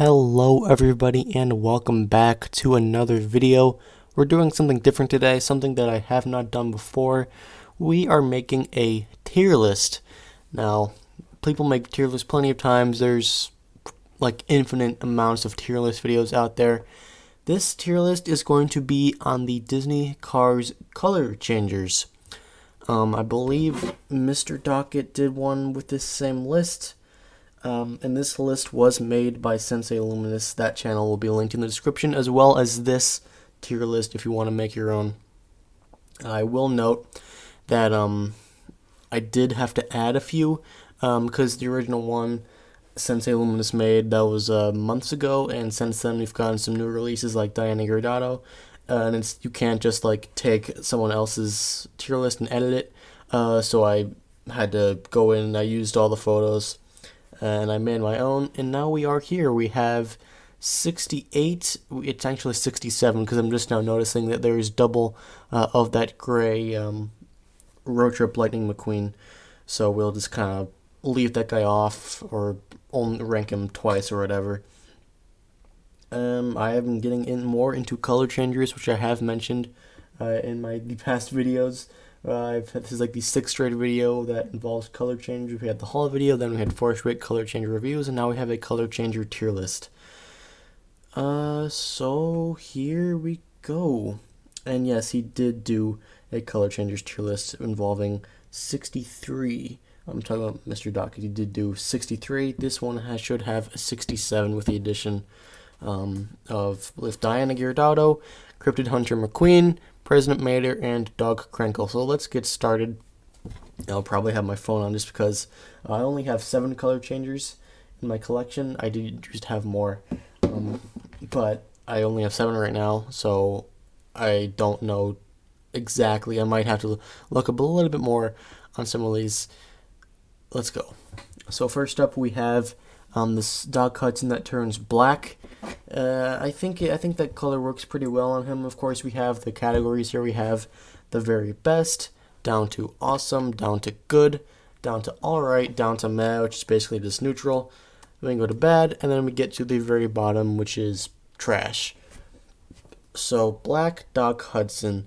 Hello everybody and welcome back to another video. We're doing something different today, something that I have not done before. We are making a tier list. Now, people make tier lists plenty of times. There's like infinite amounts of tier list videos out there. This tier list is going to be on the Disney Cars color changers. I believe Mr. Docket did one with this same list. And this list was made by Sensei Luminous. That channel will be linked in the description, as well as this tier list if you want to make your own. I will note that I did have to add a few because the original one Sensei Luminous made, that was months ago, and since then we've gotten some new releases like Diana Giordano, and you can't just like take someone else's tier list and edit it. So I had to go in and I used all the photos and I made my own, and now we are here. We have 68, it's actually 67 because I'm just now noticing that there is double of that gray Road Trip Lightning McQueen, so we'll just kind of leave that guy off or only rank him twice or whatever. I have been getting into color changers, which I have mentioned in the past videos. This is like the 6th straight video that involves color change. We had the haul video, then we had 4 straight color changer reviews, and now we have a color changer tier list. So here we go. And yes, he did do a color changers tier list involving 63. I'm talking about Mr. Docket. He did do 63. This one should have a 67 with the addition with Diana Giordano, Cryptid Hunter McQueen, President Mater, and Dog Krenkle. So let's get started. I'll probably have my phone on just because I only have 7 color changers in my collection. I did just have more, but I only have 7 right now, so I don't know exactly. I might have to look up a little bit more on some of these. Let's go. So first up we have this Doc Hudson that turns black. I think that color works pretty well on him. Of course, we have the categories here. We have the very best, down to awesome, down to good, down to alright, down to meh, which is basically just neutral. Then we go to bad, and then we get to the very bottom, which is trash. So, black Doc Hudson.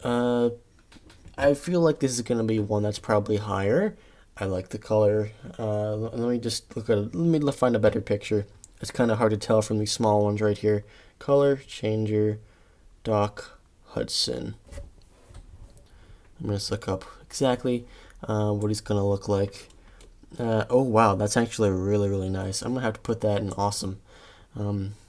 I feel like this is going to be one that's probably higher. I like the color. Let me just look at it. Let me find a better picture. It's kind of hard to tell from these small ones right here. Color changer, Doc Hudson. I'm going to look up exactly what he's going to look like. Oh, wow, that's actually really, really nice. I'm going to have to put that in awesome.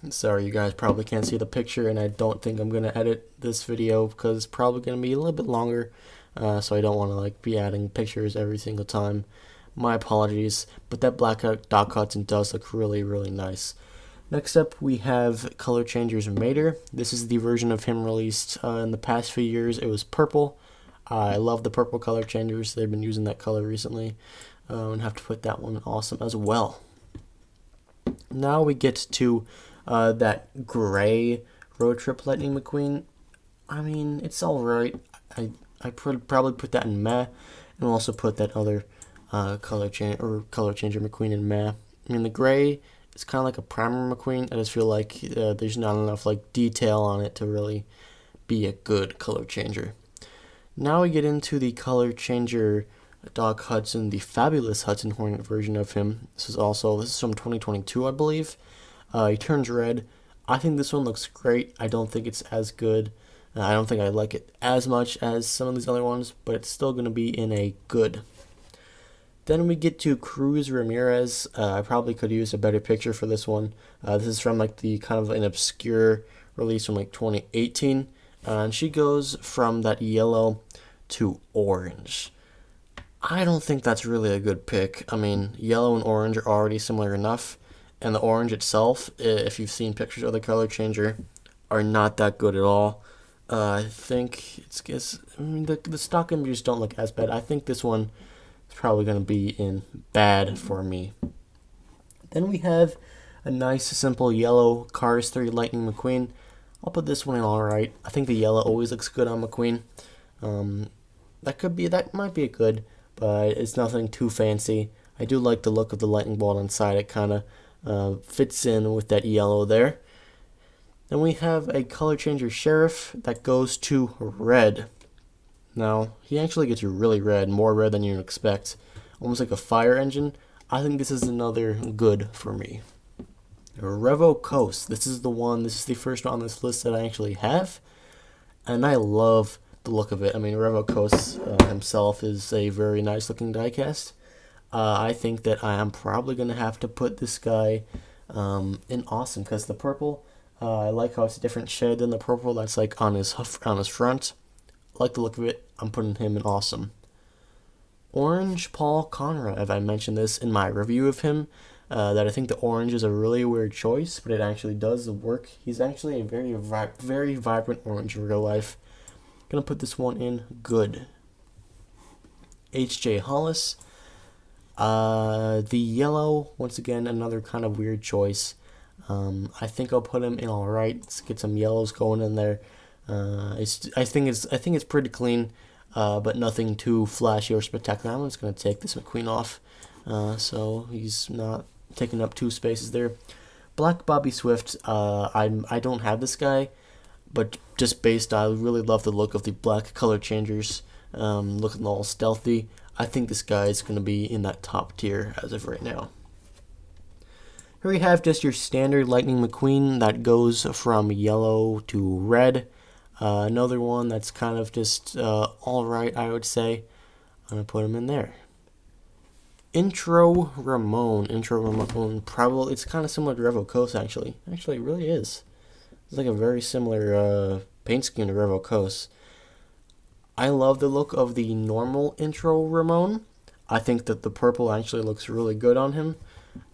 Sorry, you guys probably can't see the picture, and I don't think I'm going to edit this video because it's probably going to be a little bit longer. So I don't want to be adding pictures every single time. My apologies, but that black Doc Hudson does look really, really nice. Next up, we have Color Changers Mater. This is the version of him released in the past few years. It was purple. I love the purple color changers. They've been using that color recently, and have to put that one awesome as well. Now we get to that gray Road Trip Lightning McQueen. I mean, it's alright. I probably put that in meh, and we'll also put that other color changer McQueen in meh. I mean, the gray is kind of like a primer McQueen. I just feel like there's not enough detail on it to really be a good color changer. Now we get into the color changer Doc Hudson, the fabulous Hudson Hornet version of him. This is from 2022, I believe. He turns red. I think this one looks great. I don't think it's as good. I don't think I like it as much as some of these other ones, but it's still going to be in a good. Then we get to Cruz Ramirez. I probably could use a better picture for this one. This is from the kind of an obscure release from 2018. And she goes from that yellow to orange. I don't think that's really a good pick. I mean, yellow and orange are already similar enough, and the orange itself, if you've seen pictures of the color changer, are not that good at all. I think the stock images don't look as bad. I think this one is probably going to be in bad for me. Then we have a nice, simple yellow Cars 3 Lightning McQueen. I'll put this one in alright. I think the yellow always looks good on McQueen. That might be a good, but it's nothing too fancy. I do like the look of the lightning bolt inside. It kind of fits in with that yellow there. Then we have a color changer sheriff that goes to red. Now, he actually gets really red, more red than you'd expect. Almost like a fire engine. I think this is another good for me. Revo Coast. This is the first one on this list that I actually have. And I love the look of it. I mean, Revo Coast himself is a very nice looking diecast. I think that I am probably going to have to put this guy in awesome because the purple, I like how it's a different shade than the purple that's like on his front. I like the look of it. I'm putting him in awesome. Orange Paul Conrad. I mentioned this in my review of him, that I think the orange is a really weird choice, but it actually does work. He's actually a very vibrant orange in real life. Gonna put this one in good. H.J. Hollis. The yellow, once again, another kind of weird choice. I think I'll put him in all right. Let's get some yellows going in there. I think it's pretty clean, but nothing too flashy or spectacular. I'm just gonna take this McQueen off, so he's not taking up 2 spaces there. Black Bobby Swift. I don't have this guy, but just based, I really love the look of the black color changers, looking all stealthy. I think this guy is going to be in that top tier as of right now. Here we have just your standard Lightning McQueen that goes from yellow to red. Another one that's kind of just alright, I would say. I'm going to put him in there. Intro Ramon, probably, it's kind of similar to Revo Coast, actually. Actually, it really is. It's like a very similar paint scheme to Revo Coast. I love the look of the normal Intro Ramon. I think that the purple actually looks really good on him.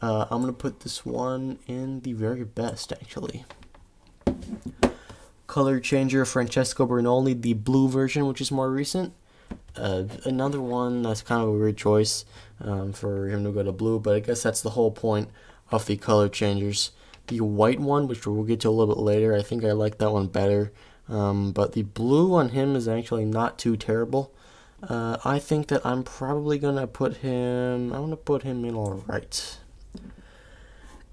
I'm going to put this one in the very best, actually. Color changer Francesco Bernoli, the blue version, which is more recent. Another one that's kind of a weird choice for him to go to blue, but I guess that's the whole point of the color changers. The white one, which we'll get to a little bit later, I think I like that one better. But the blue on him is actually not too terrible. I think that I'm probably gonna put him. I'm gonna put him in all right.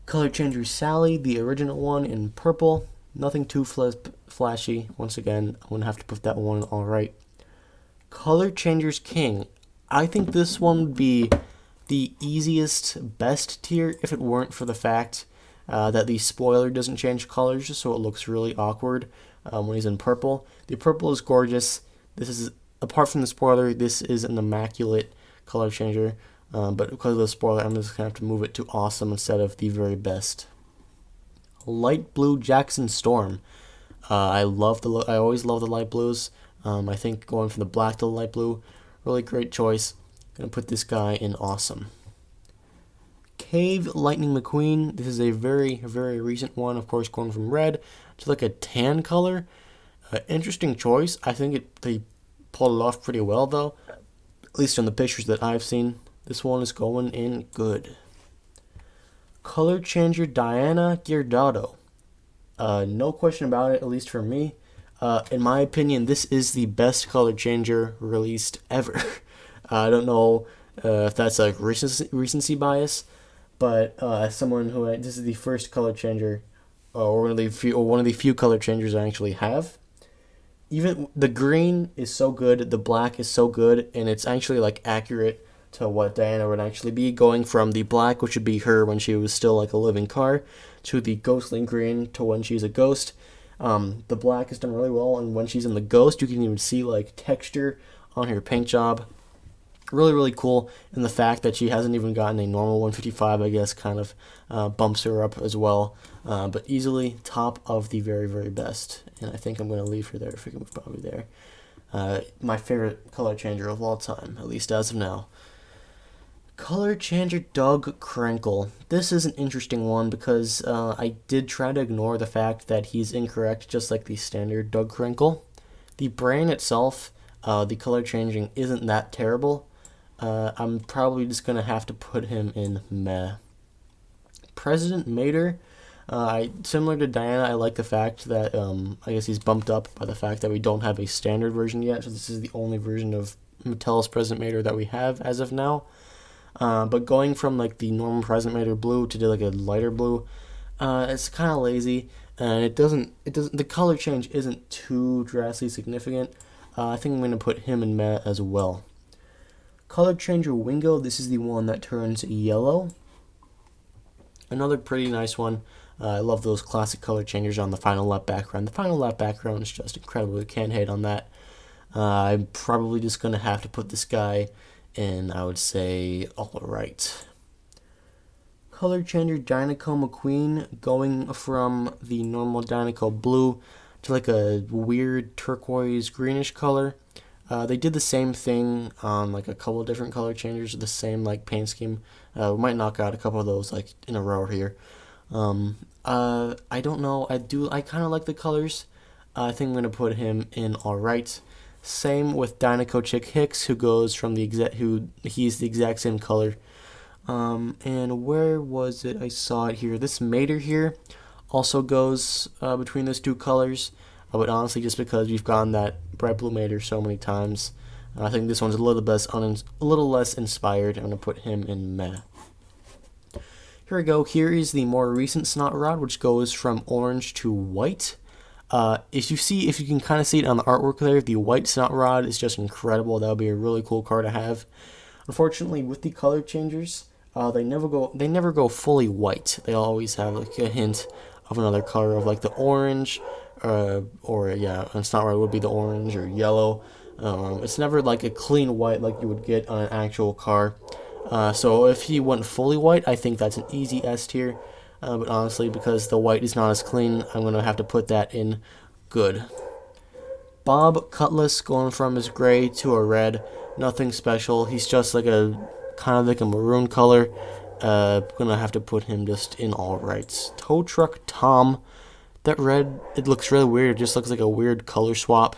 Color changer Sally, the original one in purple. Nothing too flashy. Once again, I'm gonna have to put that one in all right. Color changers King. I think this one would be the easiest, best tier if it weren't for the fact that the spoiler doesn't change colors, so it looks really awkward when he's in purple. The purple is gorgeous. This is, apart from the spoiler, this is an immaculate color changer. But because of the spoiler, I'm just gonna have to move it to awesome instead of the very best. Light blue Jackson Storm. I always love the light blues. I think going from the black to the light blue, really great choice. Gonna put this guy in awesome. Cave Lightning McQueen. This is a very recent one, of course, going from red to like a tan color. Interesting choice. I think they pulled it off pretty well, though. At least in the pictures that I've seen. This one is going in good. Color changer Diana Giordano. No question about it, at least for me. In my opinion, this is the best color changer released ever. I don't know if that's like recency bias, but as someone who this is the first color changer, or one of the few color changers I actually have. Even the green is so good, the black is so good, and it's actually like accurate to what Diana would actually be, going from the black, which would be her when she was still like a living car, to the ghostly green to when she's a ghost. The black is done really well, and when she's in the ghost, you can even see like texture on her paint job. Really cool, and the fact that she hasn't even gotten a normal 155, I guess, kind of bumps her up as well. But easily top of the very best, and I think I'm going to leave her there. I think I'm probably there. My favorite color changer of all time, at least as of now. Color changer Doug Crankle. This is an interesting one because I did try to ignore the fact that he's incorrect, just like the standard Doug Crankle. The brain itself, the color changing isn't that terrible. I'm probably just going to have to put him in meh. President Mater, similar to Diana, I like the fact that I guess he's bumped up by the fact that we don't have a standard version yet, so this is the only version of Mattel's President Mater that we have as of now. But going from like the normal Present Matter blue to like a lighter blue, it's kind of lazy, and it doesn't. The color change isn't too drastically significant. I think I'm gonna put him in meh as well. Color changer Wingo. This is the one that turns yellow. Another pretty nice one. I love those classic color changers on the final lap background. The final lap background is just incredible. You can't hate on that. I'm probably just going to have to put this guy in, I would say, alright. Color changer Dynaco McQueen, going from the normal Dynaco blue to like a weird turquoise greenish color. They did the same thing on like a couple of different color changers, the same like paint scheme. We might knock out a couple of those like in a row here. I don't know. I kind of like the colors. I think I'm gonna put him in all right. Same with Dynaco Chick Hicks, who goes from he's the exact same color. And where was it? I saw it here. This Mater here also goes between those two colors. But honestly, just because we've gotten that bright blue Mater so many times, I think this one's a little less inspired. I'm gonna put him in meh. Here we go. Here is the more recent Snot Rod, which goes from orange to white. If you can kind of see it on the artwork there, the white Snot Rod is just incredible. That would be a really cool car to have. Unfortunately, with the color changers, they never go fully white. They always have like a hint of another color of like the orange, or yeah, and Snot Rod would be the orange or yellow. It's never like a clean white like you would get on an actual car. So if he went fully white, I think that's an easy S tier. But honestly, because the white is not as clean, I'm going to have to put that in good. Bob Cutlass, going from his gray to a red. Nothing special. He's just like a kind of like a maroon color. Going to have to put him just in all right. Tow Truck Tom. That red, it looks really weird. It just looks like a weird color swap.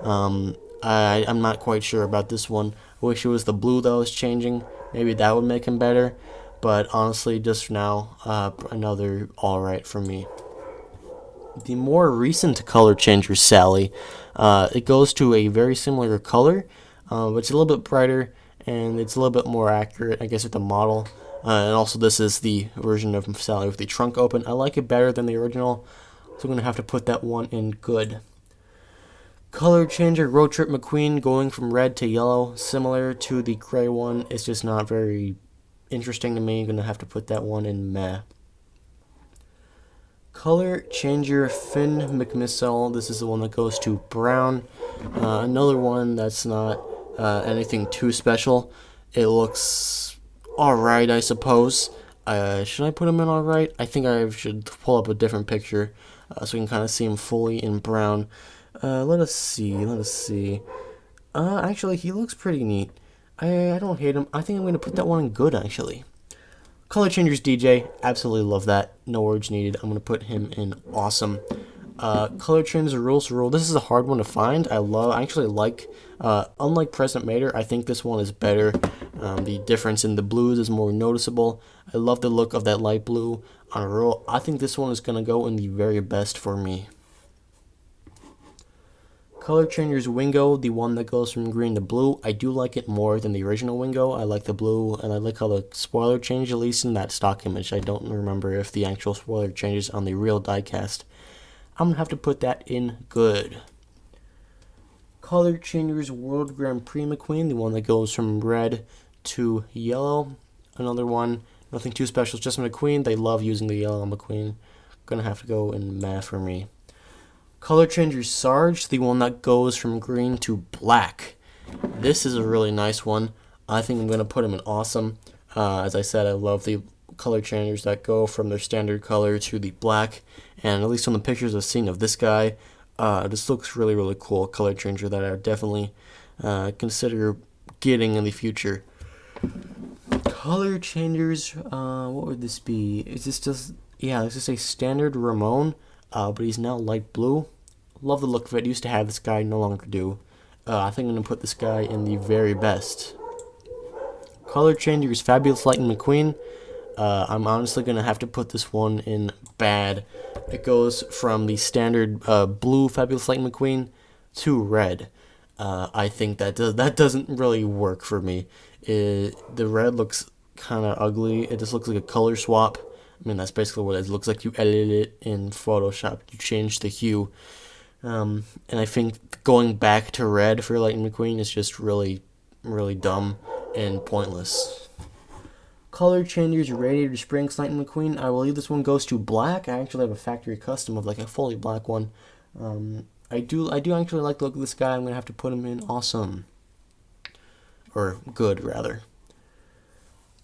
I'm not quite sure about this one. I wish it was the blue that was changing. Maybe that would make him better. But honestly, just for now, another alright for me. The more recent color changer, Sally, it goes to a very similar color, but it's a little bit brighter, and it's a little bit more accurate, I guess, with the model. And also, this is the version of Sally with the trunk open. I like it better than the original, so I'm going to have to put that one in good. Color changer Road Trip McQueen, going from red to yellow, similar to the gray one. It's just not very interesting to me. I'm going to have to put that one in meh. Color changer Finn McMissile. This is the one that goes to brown. Another one that's not anything too special. It looks alright, I suppose. Should I put him in alright? I think I should pull up a different picture so we can kind of see him fully in brown. Let us see. Actually, he looks pretty neat. I don't hate him. I think I'm going to put that one in good, actually. Color Changers DJ, absolutely love that. No words needed. I'm going to put him in awesome. Color Changers Rules to Rule. This is a hard one to find. I actually like, unlike Present Mater, I think this one is better. The difference in the blues is more noticeable. I love the look of that light blue on a roll. I think this one is going to go in the very best for me. Color Changers Wingo, the one that goes from green to blue. I do like it more than the original Wingo. I like the blue, and I like how the spoiler changed, at least in that stock image. I don't remember if the actual spoiler changes on the real diecast. I'm going to have to put that in good. Color Changers World Grand Prix McQueen, the one that goes from red to yellow. Another one, nothing too special, it's just McQueen. They love using the yellow on McQueen. Going to have to go in meh for me. Color Changer Sarge, the one that goes from green to black. This is a really nice one. I think I'm going to put him in awesome. As I said, I love the color changers that go from their standard color to the black. And at least on the pictures I've seen of this guy, this looks really, really cool. Color changer that I would definitely consider getting in the future. Color changers, what would this be? Is this just, yeah, this is a standard Ramon, but he's now light blue. Love the look of it. Used to have this guy, no longer do. I think I'm going to put this guy in the very best. Color changers Fabulous Lightning McQueen. I'm honestly going to have to put this one in bad. It goes from the standard blue Fabulous Lightning McQueen to red. I think that doesn't really work for me. The red looks kind of ugly. It just looks like a color swap. I mean, that's basically what it is. It looks like you edited it in Photoshop. You changed the hue. And I think going back to red for Lightning McQueen is just really, really dumb and pointless. Color changes Radiator Springs Lightning McQueen. I believe this one goes to black. I actually have a factory custom of like a fully black one. I do actually like the look of this guy. I'm gonna have to put him in awesome, or good rather.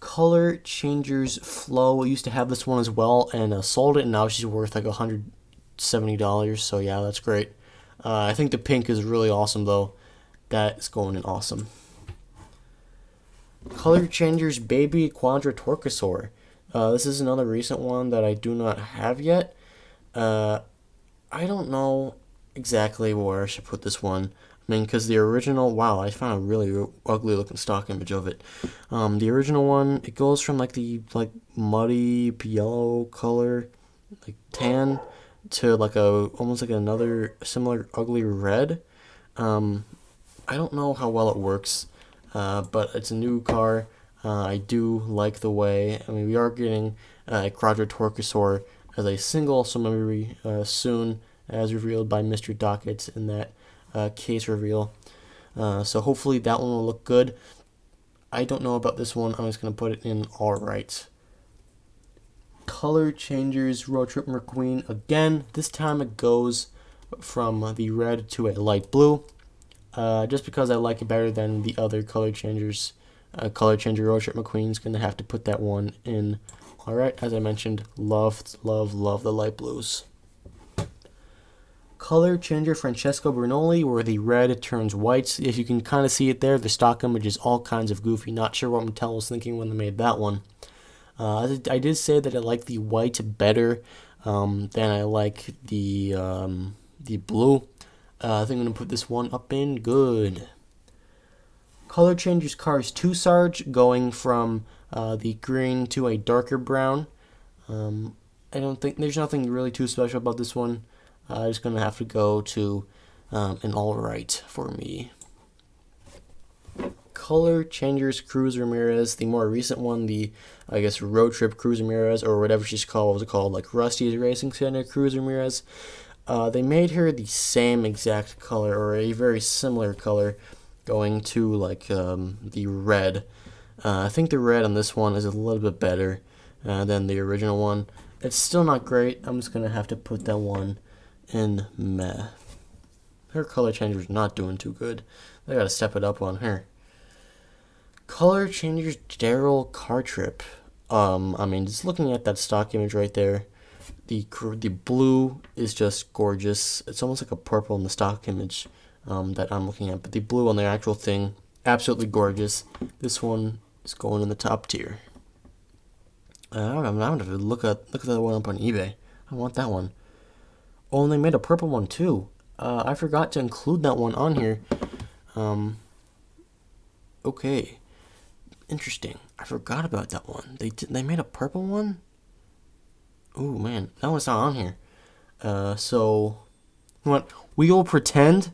Color Changers Flow used to have this one as well, and sold it, and now she's worth like $170. So yeah, that's great. I think the pink is really awesome though. That is going in awesome. Color Changers Baby Quadra Torcosaur. This is another recent one that I do not have yet. I don't know exactly where I should put this one. I mean, because the original, wow, I found a really ugly looking stock image of it. The original one, it goes from like the muddy yellow color, like tan, to like almost like another similar ugly red. I don't know how well it works, but it's a new car. I do like the way. I mean, we are getting a Quadra Torcosaur as a single, so maybe soon, as revealed by Mr. Dockett in that case reveal. So hopefully that one will look good. I don't know about this one. I'm just going to put it in alright. Color Changers Road Trip McQueen. Again, this time it goes from the red to a light blue. Just because I like it better than the other Color Changers. Color Changer Road Trip McQueen's going to have to put that one in alright. As I mentioned, love the light blues. Color Changer Francesco Bernoulli, where the red turns white. If you can kind of see it there, the stock image is all kinds of goofy. Not sure what Mattel was thinking when they made that one. I did say that I like the white better than I like the blue. I think I'm going to put this one up in good. Color Changers Cars 2 Sarge, going from the green to a darker brown. I don't think there's nothing really too special about this one. I'm just going to have to go to an alright for me. Color Changers Cruz Ramirez, the more recent one, the, I guess, Road Trip Cruz Ramirez, or whatever she's called, what was it called, like Rusty's Racing Center Cruz Ramirez. They made her the same exact color, or a very similar color, going to like the red. I think the red on this one is a little bit better than the original one. It's still not great. I'm just going to have to put that one in meh. Her color changer's not doing too good. They gotta step it up on her. Color Changers Daryl Car Trip. I mean, just looking at that stock image right there, the blue is just gorgeous. It's almost like a purple in the stock image that I'm looking at, but the blue on the actual thing, absolutely gorgeous. This one is going in the top tier. I'm gonna have to look at that one up on eBay. I want that one. Oh, and they made a purple one too. I forgot to include that one on here. Okay. Interesting. I forgot about that one. They made a purple one? Oh man, that one's not on here. So you know what? We will pretend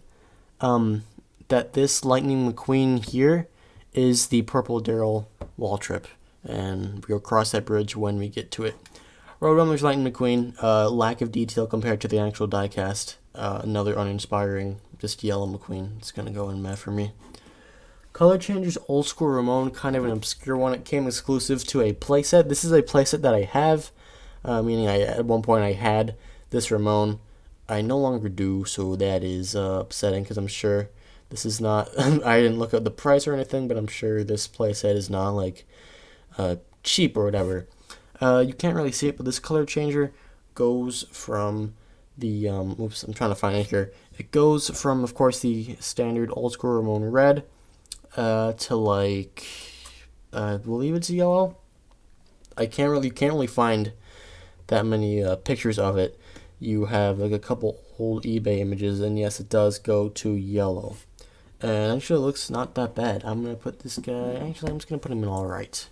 that this Lightning McQueen here is the purple Daryl wall trip. And we'll cross that bridge when we get to it. Road Runners Lightning McQueen, lack of detail compared to the actual diecast. Another uninspiring, just yellow McQueen. It's going to go in meh for me. Color Changers Old School Ramon, kind of an obscure one. It came exclusive to a playset. This is a playset that I have, meaning at one point I had this Ramon. I no longer do, so that is upsetting because I'm sure this is not, I didn't look at the price or anything, but I'm sure this playset is not like cheap or whatever. You can't really see it, but this color changer goes from the, oops, I'm trying to find it here. It goes from, of course, the standard old school Ramon red to like, I believe it's yellow. You can't really find that many pictures of it. You have like a couple old eBay images, and yes, it does go to yellow. And actually, it looks not that bad. I'm gonna put this guy. Actually, I'm just gonna put him in all right.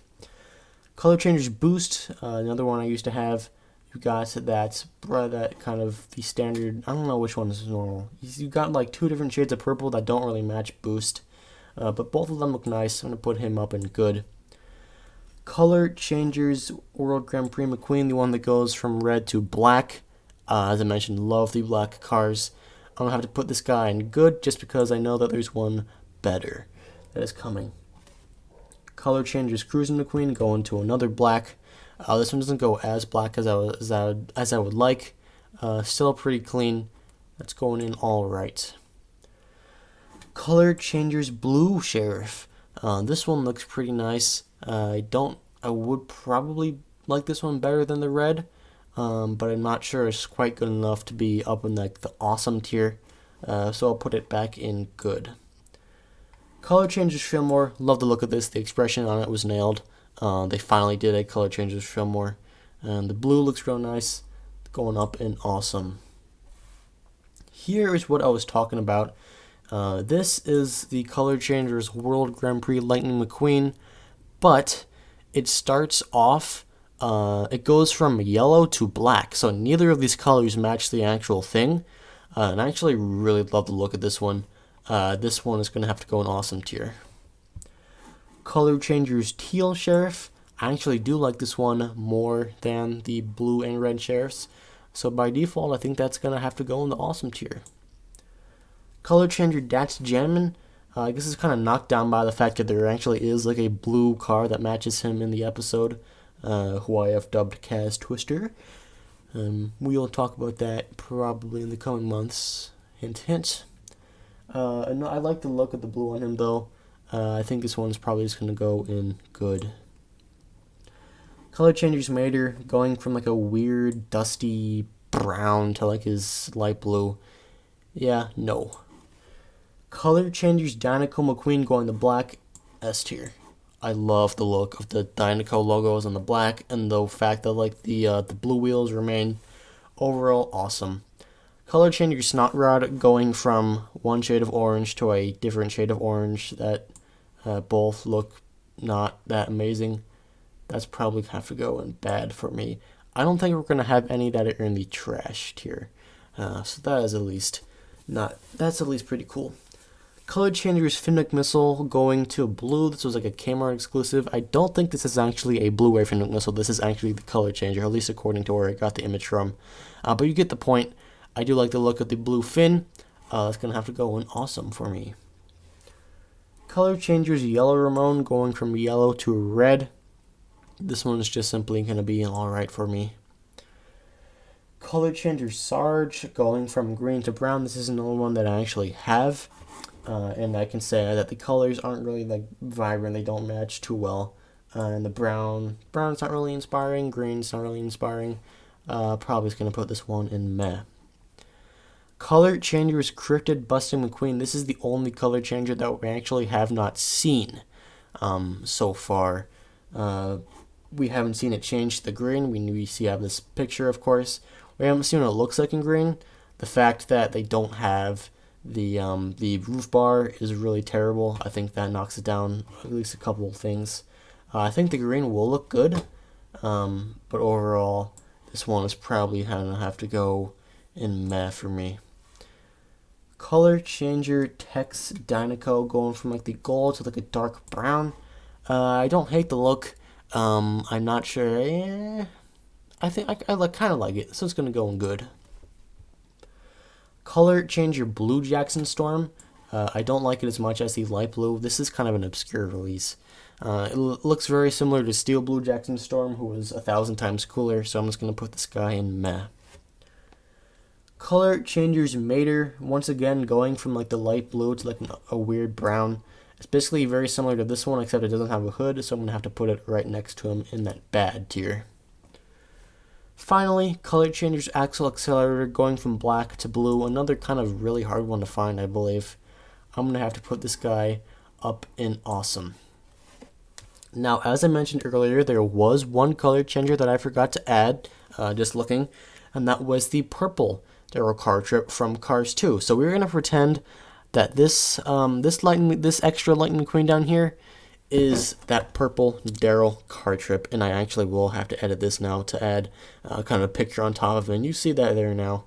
Color Changers Boost, another one I used to have. You got that kind of the standard. I don't know which one is normal. You got like two different shades of purple that don't really match Boost, but both of them look nice. I'm gonna put him up in good. Color Changers World Grand Prix McQueen, the one that goes from red to black. As I mentioned, love the black cars. I'm going to have to put this guy in good just because I know that there's one better that is coming. Color Changers Cruising McQueen going to another black. This one doesn't go as black as I would like. Still pretty clean. That's going in all right. Color Changers Blue Sheriff. This one looks pretty nice. I would probably like this one better than the red, but I'm not sure it's quite good enough to be up in like the awesome tier. So I'll put it back in good. Color Changers Fillmore. Love the look of this. The expression on it was nailed. They finally did a Color Changers Fillmore. And the blue looks real nice. Going up in awesome. Here is what I was talking about. This is the Color Changers World Grand Prix Lightning McQueen, but it starts off, it goes from yellow to black, so neither of these colors match the actual thing, and I actually really love the look of this one. This one is going to have to go in awesome tier. Color Changers Teal Sheriff. I actually do like this one more than the blue and red sheriffs, so by default I think that's going to have to go in the awesome tier. Color Changer That's Jammin'. I guess it's kind of knocked down by the fact that there actually is like a blue car that matches him in the episode, who I have dubbed Kaz Twister. We'll talk about that probably in the coming months. Hint, hint. No, I like the look of the blue on him though. I think this one's probably just going to go in good. Color Changers Mater, going from like a weird dusty brown to like his light blue. Yeah, no. Color Changers Dynaco McQueen going to black, S tier. I love the look of the Dynaco logos on the black and the fact that like the blue wheels remain. Overall, awesome. Color Changers Snot Rod going from one shade of orange to a different shade of orange that both look not that amazing. That's probably have to go in bad for me. I don't think we're going to have any that are in the trash tier. So that is at least that's at least pretty cool. Color Changers Finick Missile going to blue. This was like a Kmart exclusive. I don't think this is actually a blue-ray Finick Missile. This is actually the Color Changer, at least according to where I got the image from. But you get the point. I do like the look of the blue fin. That's going to have to go in awesome for me. Color Changers Yellow Ramon going from yellow to red. This one is just simply going to be alright for me. Color Changer Sarge going from green to brown. This is another one that I actually have. And I can say that the colors aren't really like vibrant. They don't match too well. And the brown's not really inspiring. Green's not really inspiring. Probably is going to put this one in meh. Color Changers Cryptid Busting McQueen. This is the only color changer that we actually have not seen so far. We haven't seen it change to the green. We have this picture, of course. We haven't seen what it looks like in green. The fact that they don't have the roof bar is really terrible. I think that knocks it down at least a couple of things. I think the green will look good, but overall, this one is probably gonna have to go in meh for me. Color Changer Tex Dynaco going from like the gold to like a dark brown. I don't hate the look. I'm not sure. I think I kind of like it, so it's gonna go in good. Color Changer Blue Jackson Storm. I don't like it as much as the light blue. This is kind of an obscure release. It looks very similar to Steel Blue Jackson Storm, who was 1,000 times cooler, so I'm just going to put this guy in meh. Color Changers Mater, once again going from like the light blue to like a weird brown. It's basically very similar to this one, except it doesn't have a hood, so I'm going to have to put it right next to him in that bad tier. Finally, Color Changers Axle Accelerator going from black to blue. Another kind of really hard one to find, I believe. I'm going to have to put this guy up in awesome. Now, as I mentioned earlier, there was one color changer that I forgot to add, just looking, and that was the purple Daryl car trip from Cars 2. So we're going to pretend that this extra Lightning McQueen down here is that purple Daryl car trip, and I actually will have to edit this now to add kind of a picture on top of it, and you see that there now.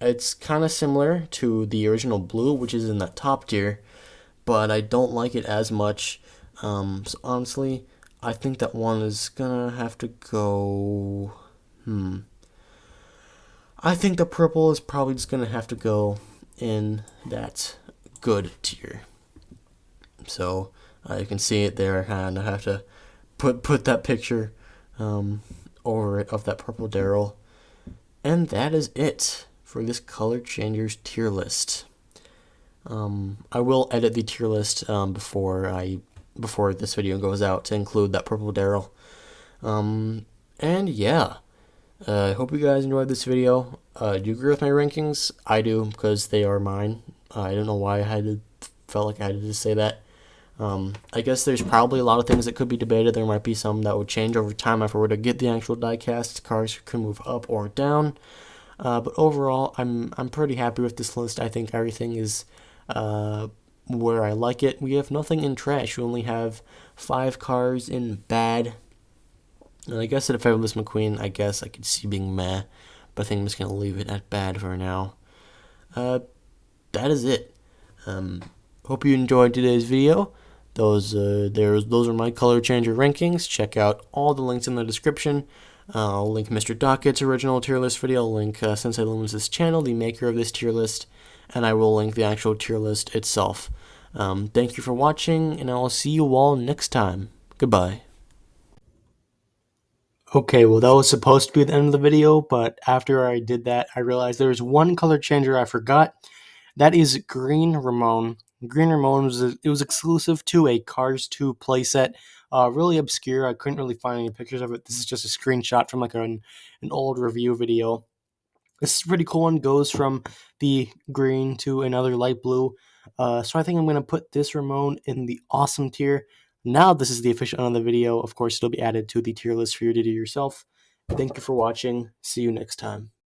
It's kind of similar to the original blue, which is in that top tier, but I don't like it as much. So honestly, I think that one is gonna have to go. I think the purple is probably just gonna have to go in that good tier. So you can see it there, and I have to put that picture um, over it of that purple Daryl. And that is it for this color changers tier list. I will edit the tier list before this video goes out to include that purple Daryl. And yeah, I hope you guys enjoyed this video. Do you agree with my rankings? I do, because they are mine. I don't know why felt like I had to just say that. I guess there's probably a lot of things that could be debated. There might be some that would change over time if I were to get the actual diecast. Cars could move up or down. But overall, I'm pretty happy with this list. I think everything is where I like it. We have nothing in trash. We only have 5 cars in bad. And I guess that if I was McQueen, I guess I could see being meh. But I think I'm just going to leave it at bad for now. That is it. Hope you enjoyed today's video. Those are my color changer rankings. Check out all the links in the description. I'll link Mr. Dockett's original tier list video. I'll link Sensei Lumens' channel, the maker of this tier list, and I will link the actual tier list itself. Thank you for watching, and I will see you all next time. Goodbye. Okay, well that was supposed to be the end of the video, but after I did that, I realized there was one color changer I forgot. That is Green Ramon. Green Ramon was exclusive to a Cars 2 playset. Really obscure. I couldn't really find any pictures of it. This is just a screenshot from like an old review video. This is a pretty cool one. Goes from the green to another light blue. So I think I'm going to put this Ramon in the awesome tier. Now this is the official end of the video. Of course, it'll be added to the tier list for you to do yourself. Thank you for watching. See you next time.